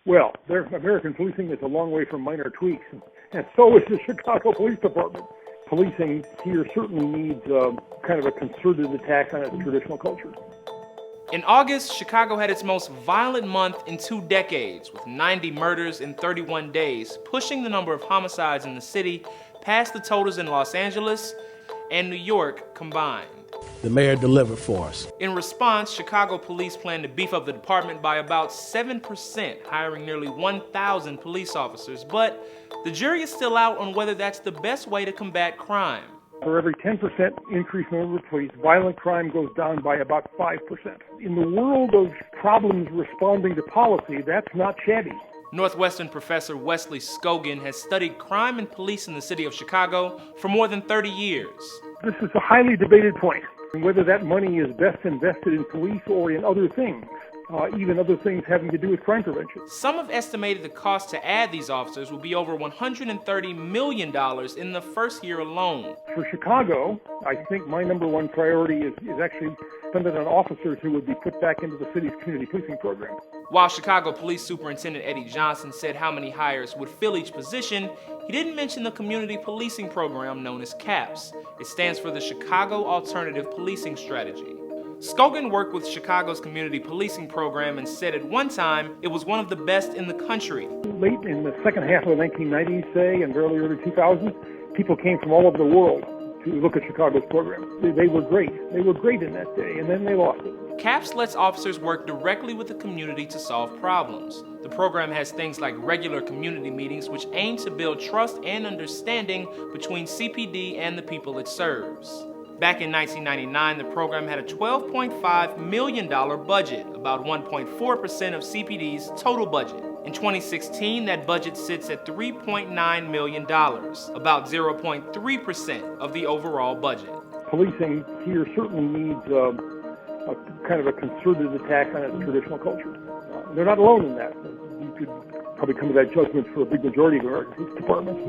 Well, American policing is a long way from minor tweaks, and so is the Chicago Police Department. Policing here certainly needs kind of a concerted attack on its traditional culture. In August, Chicago had its most violent month in 2 decades, with 90 murders in 31 days, pushing the number of homicides in the city past the totals in Los Angeles and New York combined. The mayor delivered for us. In response, Chicago police plan to beef up the department by about 7%, hiring nearly 1,000 police officers. But the jury is still out on whether that's the best way to combat crime. For every 10% increase in number of police, violent crime goes down by about 5%. In the world of problems responding to policy, that's not shabby. Northwestern professor Wesley Skogan has studied crime and police in the city of Chicago for more than 30 years. This is a highly debated point, whether that money is best invested in police or in other things, even other things having to do with crime prevention. Some have estimated the cost to add these officers will be over $130 million in the first year alone. For Chicago, I think my number one priority is actually spending on officers who would be put back into the city's community policing program. While Chicago Police Superintendent Eddie Johnson said how many hires would fill each position, he didn't mention the community policing program known as CAPS. It stands for the Chicago Alternative Policing Strategy. Skogan worked with Chicago's community policing program and said at one time it was one of the best in the country. Late in the second half of the 1990s, say, and early 2000s, people came from all over the world to look at Chicago's program. They were great. They were great in that day, and then they lost it. CAPS lets officers work directly with the community to solve problems. The program has things like regular community meetings which aim to build trust and understanding between CPD and the people it serves. Back in 1999, the program had a $12.5 million budget, about 1.4% of CPD's total budget. In 2016, that budget sits at $3.9 million, about 0.3% of the overall budget. Policing here certainly needs a kind of a concerted attack on its traditional culture. They're not alone in that. You could probably come to that judgment for a big majority of American police departments.